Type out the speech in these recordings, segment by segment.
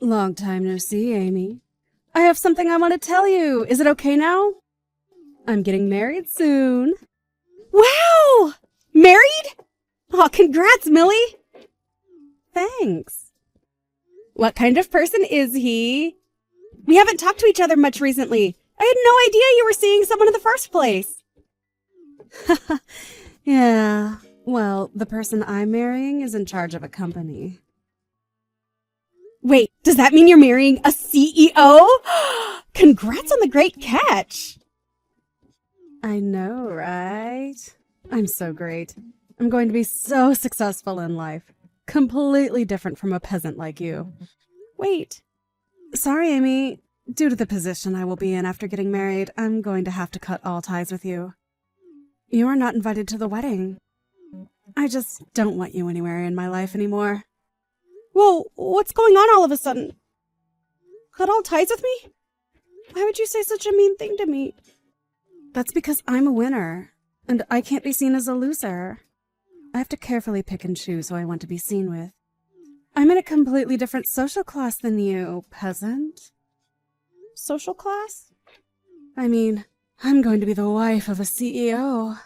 Long time no see, Amy. I have something I want to tell you. Is it okay now? I'm getting married soon. Wow! Married? Oh, congrats, Millie! Thanks. What kind of person is he? We haven't talked to each other much recently. I had no idea you were seeing someone in the first place. Yeah, well, the person I'm marrying is in charge of a company. Wait, does that mean you're marrying a CEO? Congrats on the great catch! I know, right? I'm so great. I'm going to be so successful in life. Completely different from a peasant like you. Wait. Sorry, Amy. Due to the position I will be in after getting married, I'm going to have to cut all ties with you. You are not invited to the wedding. I just don't want you anywhere in my life anymore. Whoa, what's going on all of a sudden? Cut all ties with me? Why would you say such a mean thing to me? That's because I'm a winner, and I can't be seen as a loser. I have to carefully pick and choose who I want to be seen with. I'm in a completely different social class than you, peasant. Social class? I mean, I'm going to be the wife of a CEO.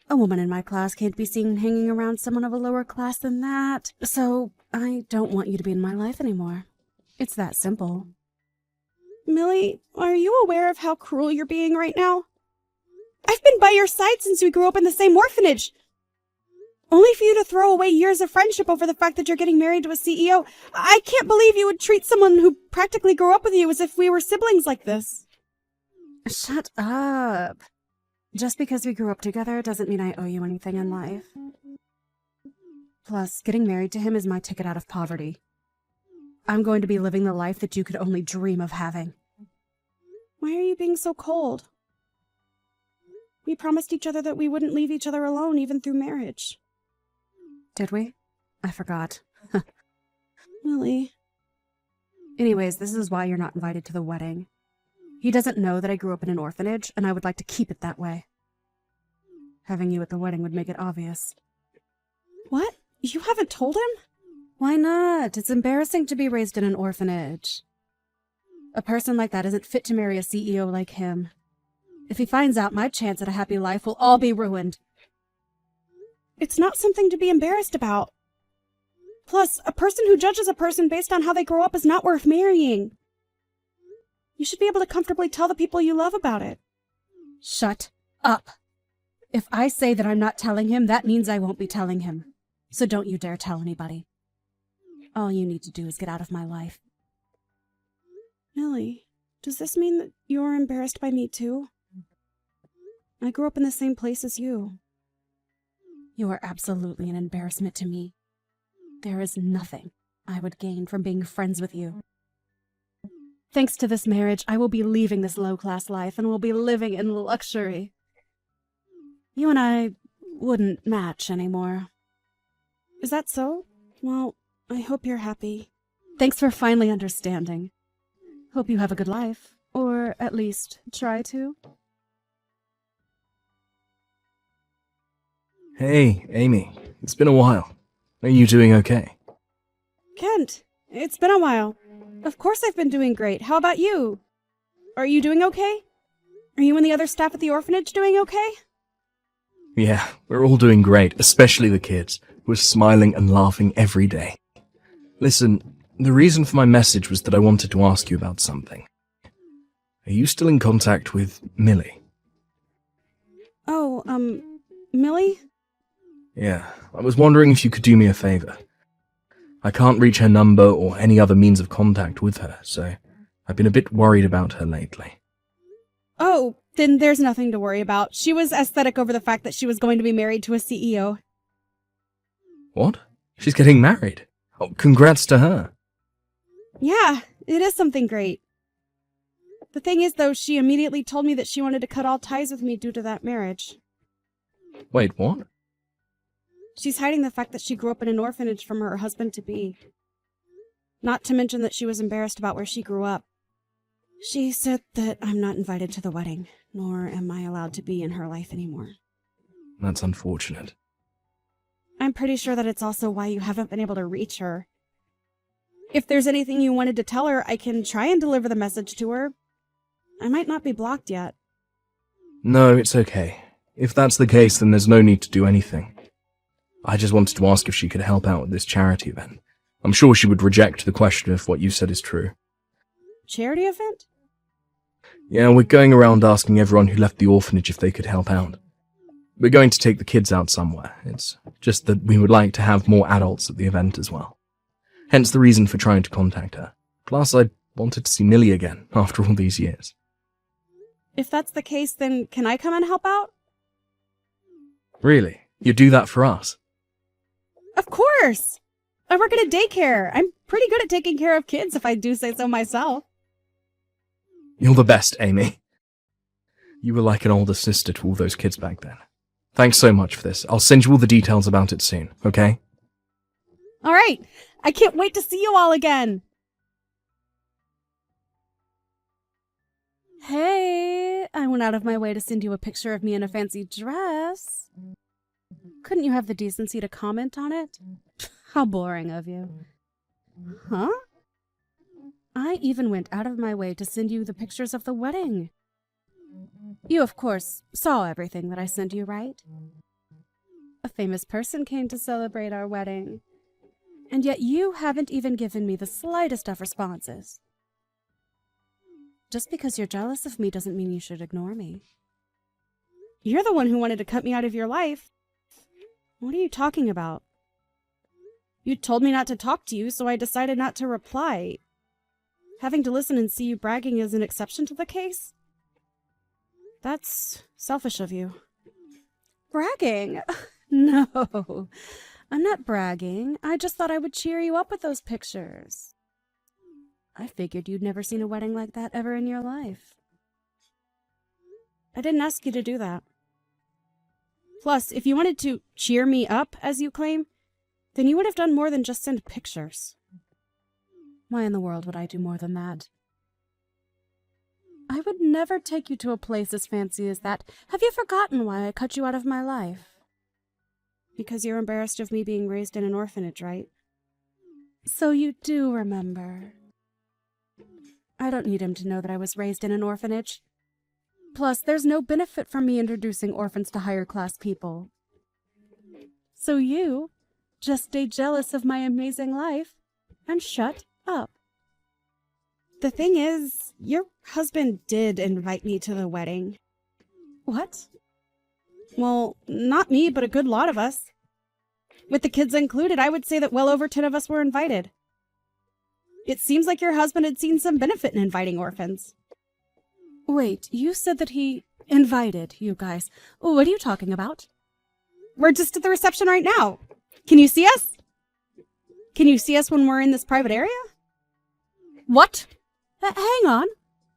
A woman in my class can't be seen hanging around someone of a lower class than that, so I don't want you to be in my life anymore. It's that simple. Millie, are you aware of how cruel you're being right now? I've been by your side since we grew up in the same orphanage. Only for you to throw away years of friendship over the fact that you're getting married to a CEO. I can't believe you would treat someone who practically grew up with you as if we were siblings like this. Shut up. Just because we grew up together doesn't mean I owe you anything in life. Plus, getting married to him is my ticket out of poverty. I'm going to be living the life that you could only dream of having. Why are you being so cold? We promised each other that we wouldn't leave each other alone even through marriage. Did we? I forgot. Millie. Anyways, this is why you're not invited to the wedding. He doesn't know that I grew up in an orphanage, and I would like to keep it that way. Having you at the wedding would make it obvious. What? You haven't told him? Why not? It's embarrassing to be raised in an orphanage. A person like that isn't fit to marry a CEO like him. If he finds out, my chance at a happy life will all be ruined. It's not something to be embarrassed about. Plus, a person who judges a person based on how they grow up is not worth marrying. You should be able to comfortably tell the people you love about it. Shut up. If I say that I'm not telling him, that means I won't be telling him. So don't you dare tell anybody. All you need to do is get out of my life. Millie, does this mean that you're embarrassed by me too? I grew up in the same place as you. You are absolutely an embarrassment to me. There is nothing I would gain from being friends with you. Thanks to this marriage, I will be leaving this low-class life and will be living in luxury. You and I wouldn't match anymore. Is that so? Well, I hope you're happy. Thanks for finally understanding. Hope you have a good life. Or at least try to. Hey, Amy. It's been a while. Are you doing okay? Kent, it's been a while. Of course I've been doing great. How about you? Are you doing okay? Are you and the other staff at the orphanage doing okay? Yeah, we're all doing great, especially the kids, who are smiling and laughing every day. Listen, the reason for my message was that I wanted to ask you about something. Are you still in contact with Millie? Oh, Millie? Yeah, I was wondering if you could do me a favor. I can't reach her number or any other means of contact with her, so I've been a bit worried about her lately. Oh, then there's nothing to worry about. She was aesthetic over the fact that she was going to be married to a CEO. What? She's getting married? Oh, congrats to her. Yeah, it is something great. The thing is, though, she immediately told me that she wanted to cut all ties with me due to that marriage. Wait, what? She's hiding the fact that she grew up in an orphanage from her husband-to-be. Not to mention that she was embarrassed about where she grew up. She said that I'm not invited to the wedding, nor am I allowed to be in her life anymore. That's unfortunate. I'm pretty sure that it's also why you haven't been able to reach her. If there's anything you wanted to tell her, I can try and deliver the message to her. I might not be blocked yet. No, it's okay. If that's the case, then there's no need to do anything. I just wanted to ask if she could help out with this charity event. I'm sure she would reject the question if what you said is true. Charity event? Yeah, we're going around asking everyone who left the orphanage if they could help out. We're going to take the kids out somewhere. It's just that we would like to have more adults at the event as well. Hence the reason for trying to contact her. Plus, I wanted to see Millie again after all these years. If that's the case, then can I come and help out? Really? You do that for us? Of course! I work at a daycare. I'm pretty good at taking care of kids if I do say so myself. You're the best, Amy. You were like an older sister to all those kids back then. Thanks so much for this. I'll send you all the details about it soon, okay? All right. I can't wait to see you all again. Hey, I went out of my way to send you a picture of me in a fancy dress. Couldn't you have the decency to comment on it? How boring of you. Huh? I even went out of my way to send you the pictures of the wedding. You, of course, saw everything that I sent you, right? A famous person came to celebrate our wedding. And yet you haven't even given me the slightest of responses. Just because you're jealous of me doesn't mean you should ignore me. You're the one who wanted to cut me out of your life. What are you talking about? You told me not to talk to you, so I decided not to reply. Having to listen and see you bragging is an exception to the case? That's selfish of you. Bragging? No, I'm not bragging. I just thought I would cheer you up with those pictures. I figured you'd never seen a wedding like that ever in your life. I didn't ask you to do that. Plus, if you wanted to cheer me up, as you claim, then you would have done more than just send pictures. Why in the world would I do more than that? I would never take you to a place as fancy as that. Have you forgotten why I cut you out of my life? Because you're embarrassed of me being raised in an orphanage, right? So you do remember. I don't need him to know that I was raised in an orphanage. Plus, there's no benefit from me introducing orphans to higher-class people. So you just stay jealous of my amazing life and shut up. The thing is, your husband did invite me to the wedding. What? Well, not me, but a good lot of us. With the kids included, I would say that well over 10 of us were invited. It seems like your husband had seen some benefit in inviting orphans. Wait, you said that he invited you guys. What are you talking about? We're just at the reception right now. Can you see us? Can you see us when we're in this private area? What? Hang on.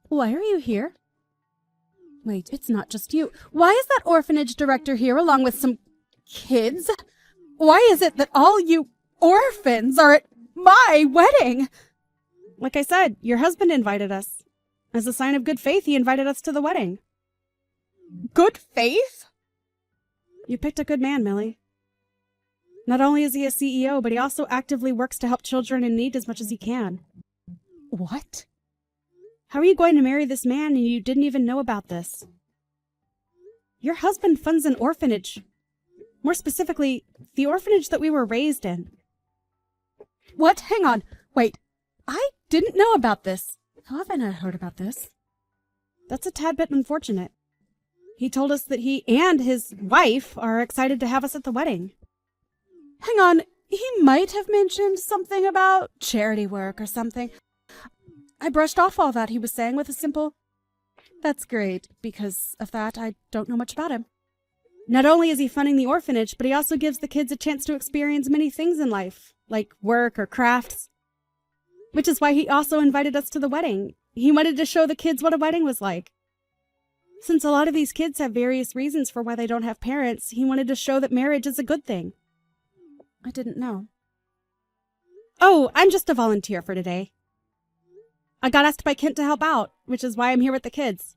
Why are you here? Wait, it's not just you. Why is that orphanage director here along with some kids? Why is it that all you orphans are at my wedding? Like I said, your husband invited us. As a sign of good faith, he invited us to the wedding. Good faith? You picked a good man, Millie. Not only is he a CEO, but he also actively works to help children in need as much as he can. What? How are you going to marry this man and you didn't even know about this? Your husband funds an orphanage. More specifically, the orphanage that we were raised in. What? Hang on. Wait. I didn't know about this. How have I not heard about this? That's a tad bit unfortunate. He told us that he and his wife are excited to have us at the wedding. Hang on. He might have mentioned something about charity work or something. I brushed off all that he was saying with a simple, "That's great. Because of that, I don't know much about him." Not only is he funding the orphanage, but he also gives the kids a chance to experience many things in life, like work or crafts. Which is why he also invited us to the wedding. He wanted to show the kids what a wedding was like. Since a lot of these kids have various reasons for why they don't have parents, he wanted to show that marriage is a good thing. I didn't know. Oh, I'm just a volunteer for today. I got asked by Kent to help out, which is why I'm here with the kids.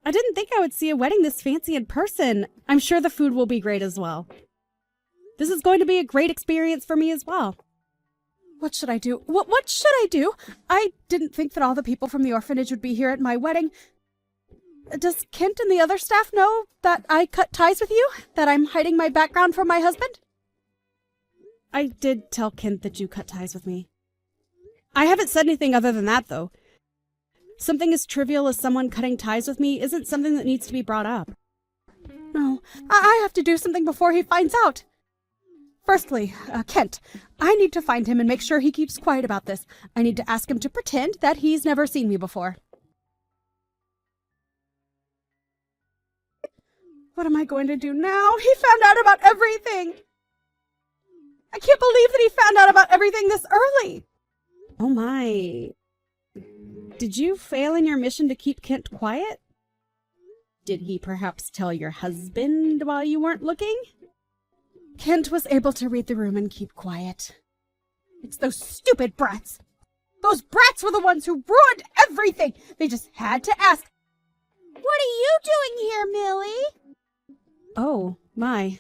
I didn't think I would see a wedding this fancy in person. I'm sure the food will be great as well. This is going to be a great experience for me as well. What should I do? What should I do? I didn't think that all the people from the orphanage would be here at my wedding. Does Kent and the other staff know that I cut ties with you? That I'm hiding my background from my husband? I did tell Kent that you cut ties with me. I haven't said anything other than that, though. Something as trivial as someone cutting ties with me isn't something that needs to be brought up. No, I have to do something before he finds out. Firstly, Kent, I need to find him and make sure he keeps quiet about this. I need to ask him to pretend that he's never seen me before. What am I going to do now? He found out about everything. I can't believe that he found out about everything this early. Oh my. Did you fail in your mission to keep Kent quiet? Did he perhaps tell your husband while you weren't looking? Kent was able to read the room and keep quiet. It's those stupid brats. Those brats were the ones who ruined everything. They just had to ask, "What are you doing here, Millie?" Oh, my.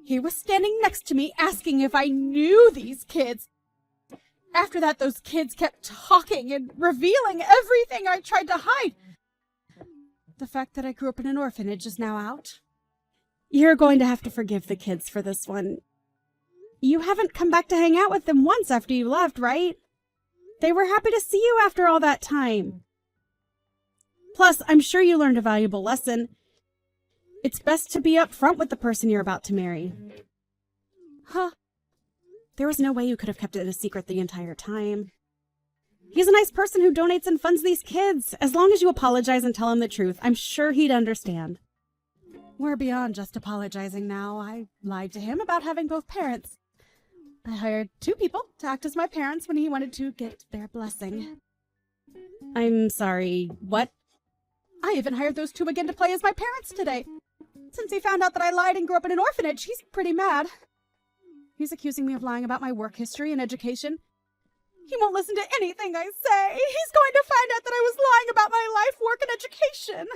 He was standing next to me asking if I knew these kids. After that, those kids kept talking and revealing everything I tried to hide. The fact that I grew up in an orphanage is now out. You're going to have to forgive the kids for this one. You haven't come back to hang out with them once after you left, right? They were happy to see you after all that time. Plus, I'm sure you learned a valuable lesson. It's best to be upfront with the person you're about to marry. Huh. There was no way you could have kept it a secret the entire time. He's a nice person who donates and funds these kids. As long as you apologize and tell him the truth, I'm sure he'd understand. We're beyond just apologizing now. I lied to him about having both parents. I hired 2 people to act as my parents when he wanted to get their blessing. I'm sorry, what? I even hired those 2 again to play as my parents today. Since he found out that I lied and grew up in an orphanage, he's pretty mad. He's accusing me of lying about my work history and education. He won't listen to anything I say. He's going to find out that I was lying about my life, work, and education.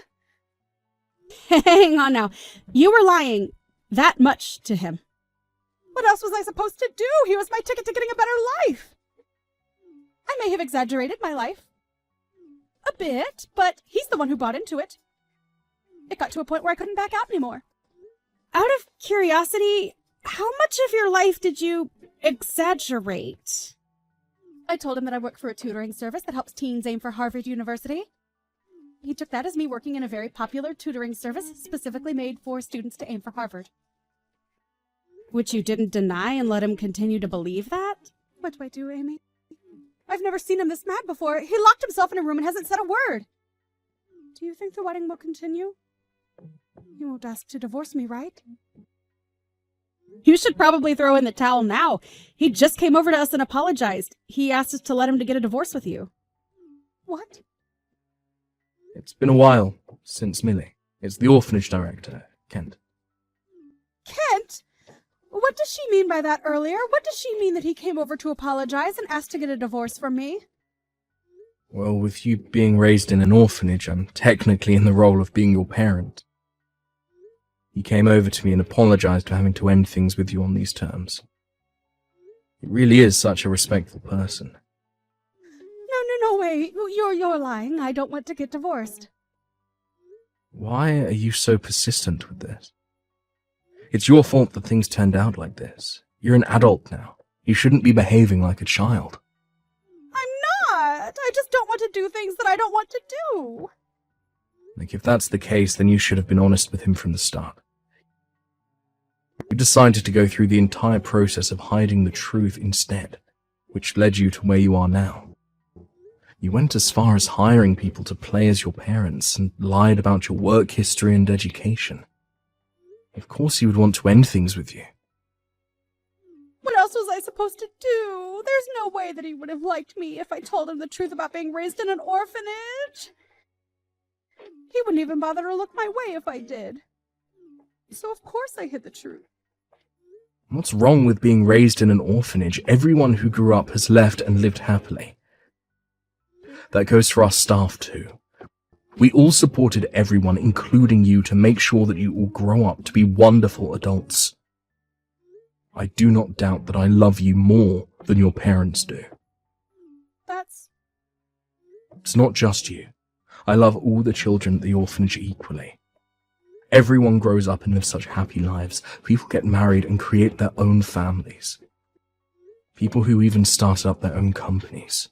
Hang on now. You were lying that much to him. What else was I supposed to do? He was my ticket to getting a better life. I may have exaggerated my life a bit, but he's the one who bought into it. It got to a point where I couldn't back out anymore. Out of curiosity, how much of your life did you exaggerate? I told him that I work for a tutoring service that helps teens aim for Harvard University. He took that as me working in a very popular tutoring service specifically made for students to aim for Harvard. Which you didn't deny and let him continue to believe that? What do I do, Amy? I've never seen him this mad before. He locked himself in a room and hasn't said a word. Do you think the wedding will continue? He won't ask to divorce me, right? You should probably throw in the towel now. He just came over to us and apologized. He asked us to let him to get a divorce with you. What? It's been a while since Millie. It's the orphanage director, Kent. Kent? What does she mean by that earlier? What does she mean that he came over to apologize and asked to get a divorce from me? Well, with you being raised in an orphanage, I'm technically in the role of being your parent. He came over to me and apologized for having to end things with you on these terms. He really is such a respectful person. No way. You're lying. I don't want to get divorced. Why are you so persistent with this? It's your fault that things turned out like this. You're an adult now. You shouldn't be behaving like a child. I'm not. I just don't want to do things that I don't want to do. Like, if that's the case, then you should have been honest with him from the start. You decided to go through the entire process of hiding the truth instead, which led you to where you are now. You went as far as hiring people to play as your parents and lied about your work history and education. Of course he would want to end things with you. What else was I supposed to do? There's no way that he would have liked me if I told him the truth about being raised in an orphanage. He wouldn't even bother to look my way if I did. So of course I hid the truth. What's wrong with being raised in an orphanage? Everyone who grew up has left and lived happily. That goes for our staff too. We all supported everyone, including you, to make sure that you all grow up to be wonderful adults. I do not doubt that I love you more than your parents do. That's... It's not just you. I love all the children at the orphanage equally. Everyone grows up and lives such happy lives. People get married and create their own families. People who even start up their own companies.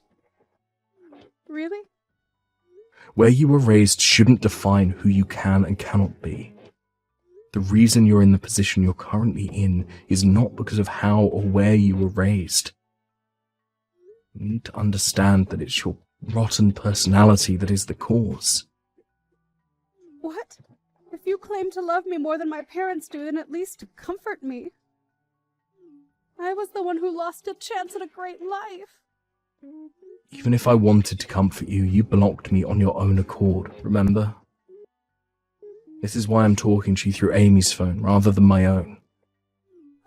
Really? Where you were raised shouldn't define who you can and cannot be. The reason you're in the position you're currently in is not because of how or where you were raised. You need to understand that it's your rotten personality that is the cause. What? If you claim to love me more than my parents do, then at least comfort me. I was the one who lost a chance at a great life. Even if I wanted to comfort you, you blocked me on your own accord, remember? This is why I'm talking to you through Amy's phone rather than my own.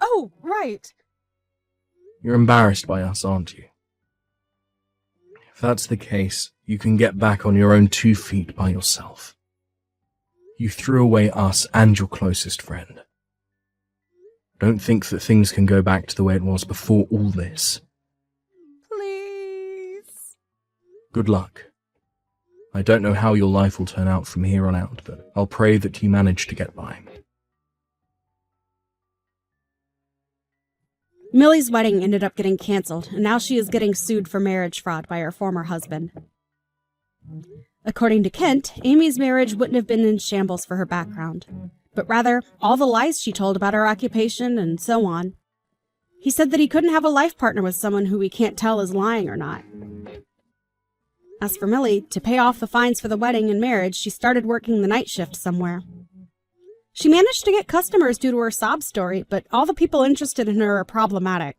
Oh, right. You're embarrassed by us, aren't you? If that's the case, you can get back on your own 2 feet by yourself. You threw away us and your closest friend. Don't think that things can go back to the way it was before all this. Please. Good luck. I don't know how your life will turn out from here on out, but I'll pray that you manage to get by. Millie's wedding ended up getting canceled, and now she is getting sued for marriage fraud by her former husband. According to Kent, Amy's marriage wouldn't have been in shambles for her background, but rather all the lies she told about her occupation and so on. He said that he couldn't have a life partner with someone who he can't tell is lying or not. As for Millie, to pay off the fines for the wedding and marriage, she started working the night shift somewhere. She managed to get customers due to her sob story, but all the people interested in her are problematic.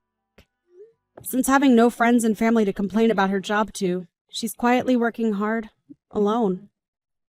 Since having no friends and family to complain about her job to, she's quietly working hard, alone.